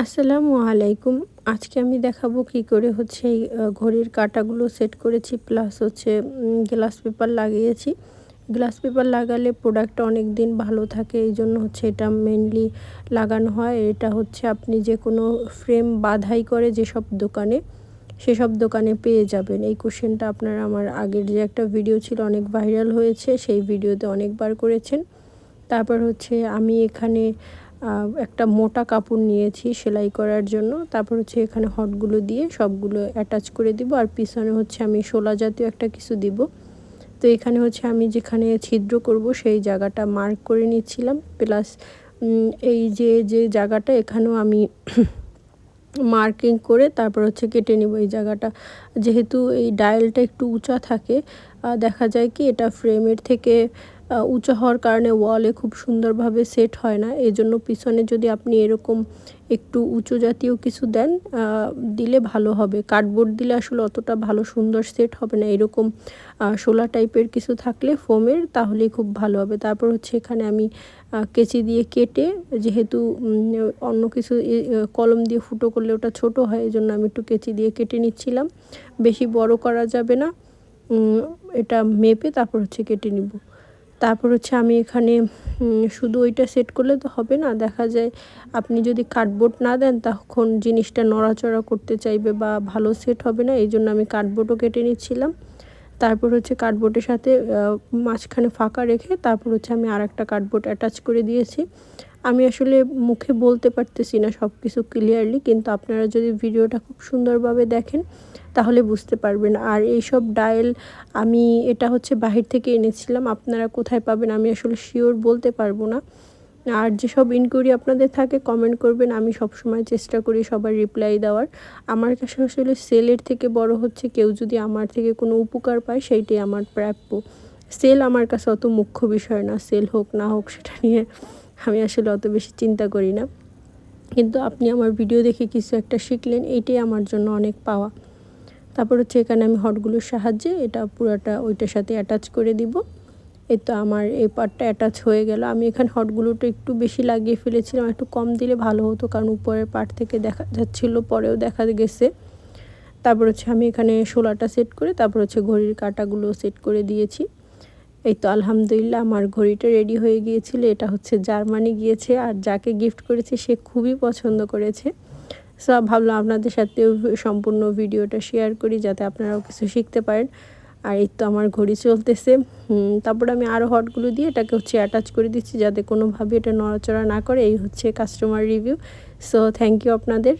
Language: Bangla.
আসসালামু আলাইকুম। আজকে আমি দেখাবো কি করে হচ্ছে এই ঘড়ির কাঁটাগুলো সেট করেছি, প্লাস হচ্ছে গ্লাস পেপার লাগিয়েছি। গ্লাস পেপার লাগালে প্রোডাক্টটা অনেক দিন ভালো থাকে, এইজন্য হচ্ছে এটা মেইনলি লাগানো হয়। এটা হচ্ছে আপনি যে কোনো ফ্রেম বাঁধাই করে যেসব দোকানে, সেসব দোকানে পেয়ে যাবেন। এই কোশ্চেনটা আপনারা আমার আগের যে একটা ভিডিও ছিল অনেক ভাইরাল হয়েছে, সেই ভিডিওতে অনেকবার করেছেন। তারপর হচ্ছে আমি এখানে একটা মোটা কাপড় নিয়েছি সেলাই করার জন্য। তারপর হচ্ছে এখানে হটগুলো দিয়ে সবগুলো অ্যাটাচ করে দিব, আর পিছনে হচ্ছে আমি শোলা জাতীয় একটা কিছু দিব। তো এখানে হচ্ছে আমি যেখানে ছিদ্র করব সেই জায়গাটা মার্ক করে নিচ্ছিলাম, প্লাস এই যে জায়গাটা এখানেও আমি মার্কিং করে তারপর হচ্ছে কেটে নেব এই জায়গাটা। যেহেতু এই ডায়ালটা একটু উঁচা থাকে, দেখা যায় কি এটা ফ্রেমের থেকে উঁচু হওয়ার কারণে ওয়ালে খুব সুন্দরভাবে সেট হয় না। এজন্য পিছনে যদি আপনি এরকম একটু উঁচু জাতীয় কিছু দেন, দিলে ভালো হবে। কার্ডবোর্ড দিলে আসলে অতটা ভালো সুন্দর সেট হবে না। এরকম শোলা টাইপের কিছু থাকলে ফোমের, তাহলেই খুব ভালো হবে। তারপর হচ্ছে এখানে আমি কেচি দিয়ে কেটে, যেহেতু অন্য কিছু কলম দিয়ে ফুটো করলে ওটা ছোট হয়, এজন্য আমি একটু কেচি দিয়ে কেটে নিচ্ছিলাম। বেশি বড় করা যাবে না, এটা মেপে তারপর হচ্ছে কেটে নিব। তারপর হচ্ছে আমি এখানে শুধু ওইটা সেট করলে তো হবে না। দেখা যায় আপনি যদি কার্ডবোর্ড না দেন তখন জিনিসটা নড়াচড়া করতে চাইবে বা ভালো সেট হবে না। এইজন্য আমি কার্ডবোর্ডও কেটে নিচ্ছিলাম। তারপর হচ্ছে কার্ডবোর্ডের সাথে মাঝখানে ফাঁকা রেখে তারপর হচ্ছে আমি আরেকটা কার্ডবোর্ড অ্যাটাচ করে দিয়েছি। আমি আসলে মুখে বলতে পারতেছি না সব কিছু ক্লিয়ারলি, কিন্তু আপনারা যদি ভিডিওটা খুব সুন্দরভাবে দেখেন তাহলে বুঝতে পারবেন। আর এইসব ডায়াল আমি এটা হচ্ছে বাহির থেকে এনেছিলাম, আপনারা কোথায় পাবেন আমি আসলে শিওর বলতে পারবো না। আর যেসব ইনকোয়ারি আপনাদের থাকে কমেন্ট করবেন, আমি সবসময় চেষ্টা করি সবার রিপ্লাই দেওয়ার। আমার কাছে আসলে সেলের থেকে বড় হচ্ছে কেউ যদি আমার থেকে কোনো উপকার পায় সেইটাই আমার প্রাপ্য। সেল আমার কাছে অত মুখ্য বিষয় না, সেল হোক না হোক সেটা নিয়ে আমি আসলে অত বেশি চিন্তা করি না। কিন্তু আপনি আমার ভিডিও দেখে কিছু একটা শিখলেন, এইটাই আমার জন্য অনেক পাওয়া। তারপর হচ্ছে এখানে আমি হটগুলোর সাহায্যে এটা পুরাটা ওইটার সাথে অ্যাটাচ করে দিব। এই তো আমার এই পার্টটা অ্যাটাচ হয়ে গেল। আমি এখানে হটগুলোটা একটু বেশি লাগিয়ে ফেলেছিলাম, একটু কম দিলে ভালো হতো, কারণ উপরের পার্ট থেকে দেখা যাচ্ছিলো, পরেও দেখা গেছে। তারপর হচ্ছে আমি এখানে শোলাটা সেট করে তারপর হচ্ছে ঘড়ির কাঁটাগুলো সেট করে দিয়েছি। এই তো আলহামদুলিল্লাহ আমার ঘড়িটা রেডি হয়ে গিয়েছিল। এটা হচ্ছে জার্মানি গিয়েছে, আর যাকে গিফট করেছে সে খুবই পছন্দ করেছে। সো ভাবলাম আপনাদের সাথেও সম্পূর্ণ ভিডিওটা শেয়ার করি, যাতে আপনারাও কিছু শিখতে পারেন। আর এই তো আমার ঘড়ি চলতেছে। তারপর আমি আরও হটগুলো দিয়ে এটাকে হচ্ছে অ্যাটাচ করে দিচ্ছি, যাতে কোনোভাবে এটা নড়াচড়া না করে। এই হচ্ছে customer review. So thank you আপনাদের।